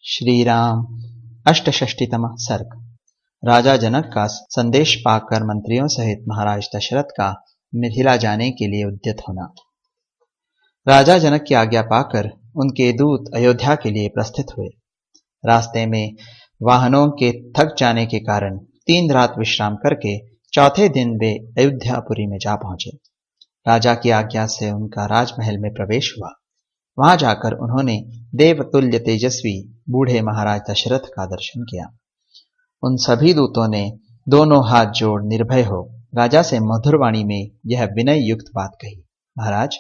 श्री राम अष्टषष्टितमः सर्ग। राजा जनक का संदेश पाकर मंत्रियों सहित महाराज दशरथ का मिथिला जाने के लिए उद्यत होना। राजा जनक की आज्ञा पाकर उनके दूत अयोध्या के लिए प्रस्थित हुए। रास्ते में वाहनों के थक जाने के कारण 3 रात विश्राम करके चौथे दिन वे अयोध्यापुरी में जा पहुंचे। राजा की आज्ञा से उनका राजमहल में प्रवेश हुआ। वहां जाकर उन्होंने देवतुल्य तेजस्वी बूढ़े महाराज दशरथ का दर्शन किया। उन सभी दूतों ने दोनों हाथ जोड़ निर्भय हो राजा से मधुर वाणी में यह विनय युक्त बात कही। महाराज,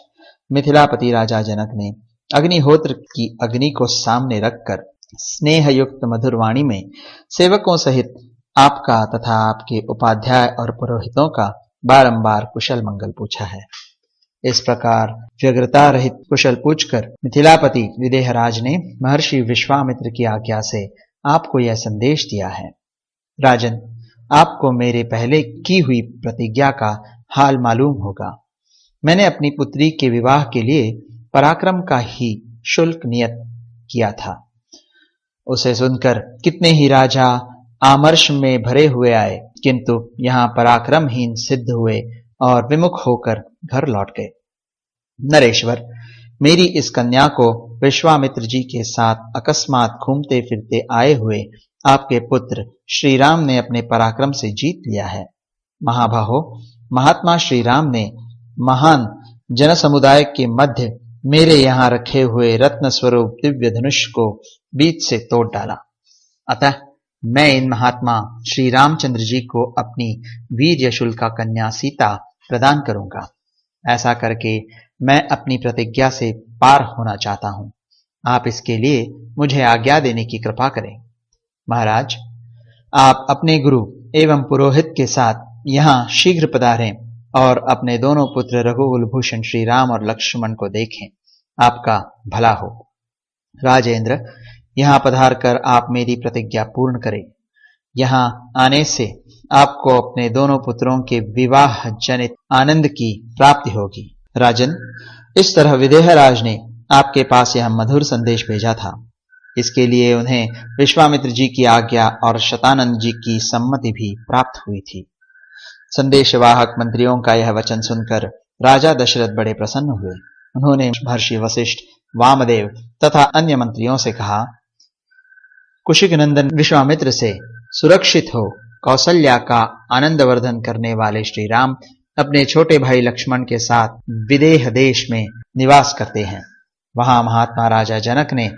मिथिलापति राजा जनक ने अग्निहोत्र की अग्नि को सामने रखकर स्नेह युक्त मधुर वाणी में सेवकों सहित आपका तथा आपके उपाध्याय और पुरोहितों का बारंबार कुशल मंगल पूछा है। इस प्रकार व्यग्रता रहित कुशल पूछकर मिथिलापति विदेहराज ने महर्षि विश्वामित्र की आज्ञा से आपको यह संदेश दिया है। राजन, आपको मेरे पहले की हुई प्रतिज्ञा का हाल मालूम होगा। मैंने अपनी पुत्री के विवाह के लिए पराक्रम का ही शुल्क नियत किया था। उसे सुनकर कितने ही राजा आमर्ष में भरे हुए आए, किंतु यहाँ पराक्रमहीन सिद्ध हुए और विमुख होकर घर लौट गए। नरेश्वर, मेरी इस कन्या को विश्वामित्र जी के साथ अकस्मात घूमते फिरते आए हुए आपके पुत्र श्री राम ने अपने पराक्रम से जीत लिया है। महाबाहो, महात्मा श्री राम ने महान जन समुदाय के मध्य मेरे यहाँ रखे हुए रत्न स्वरूप दिव्य धनुष को बीच से तोड़ डाला। अतः मैं इन महात्मा श्री रामचंद्र जी को अपनी वीर यशुल्का कन्या सीता प्रदान करूंगा। ऐसा करके मैं अपनी प्रतिज्ञा से पार होना चाहता हूं। आप इसके लिए मुझे आज्ञा देने की कृपा करें। महाराज, आप अपने गुरु एवं पुरोहित के साथ यहाँ शीघ्र पधारें और अपने दोनों पुत्र रघुकुल भूषण श्री राम और लक्ष्मण को देखें। आपका भला हो। राजेंद्र, यहाँ पधार कर आप मेरी प्रतिज्ञा पूर्ण करें। यहाँ आने से आपको अपने दोनों पुत्रों के विवाह जनित आनंद की प्राप्ति होगी। राजन, इस तरह विदेहराज ने आपके पास यह मधुर संदेश भेजा था। इसके लिए उन्हें विश्वामित्र जी की आज्ञा और शतानंद जी की सम्मति भी प्राप्त हुई थी। संदेशवाहक मंत्रियों का यह वचन सुनकर राजा दशरथ बड़े प्रसन्न हुए। उन्होंने महर्षि वशिष्ठ, वामदेव तथा अन्य मंत्रियों से कहा, कुशिक नंदन विश्वामित्र से सुरक्षित हो कौशल्या का आनंदवर्धन करने वाले श्री राम अपने छोटे भाई लक्ष्मण के साथ विदेह देश में निवास करते हैं। वहां महात्मा राजा जनक ने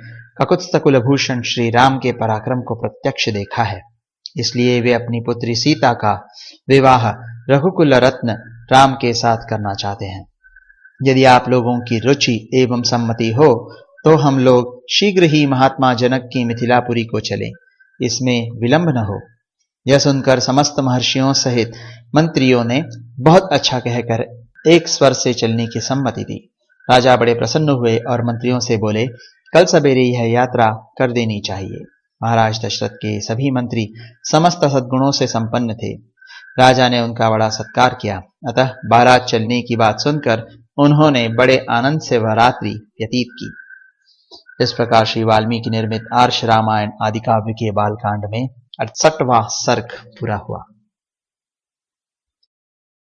ककुत्स्थ कुलभूषण श्री राम के पराक्रम को प्रत्यक्ष देखा है। इसलिए वे अपनी पुत्री सीता का विवाह रघुकुल रत्न राम के साथ करना चाहते हैं। यदि आप लोगों की रुचि एवं सम्मति हो तो हम लोग शीघ्र ही महात्मा जनक की मिथिलापुरी को चलें। इसमें विलंब न हो। यह सुनकर समस्त महर्षियों सहित मंत्रियों ने बहुत अच्छा कहकर एक स्वर से चलने की सम्मति दी। राजा बड़े प्रसन्न हुए और मंत्रियों से बोले, कल सवेरे यह यात्रा कर देनी चाहिए। महाराज दशरथ के सभी मंत्री समस्त सद्गुणों से संपन्न थे। राजा ने उनका बड़ा सत्कार किया। अतः बारात चलने की बात सुनकर उन्होंने बड़े आनंद से वह रात्रि व्यतीत की। इस प्रकार श्री वाल्मीकि निर्मित आर्ष रामायण आदि काव्य के बालकांड में 68वां सर्ग पूरा हुआ।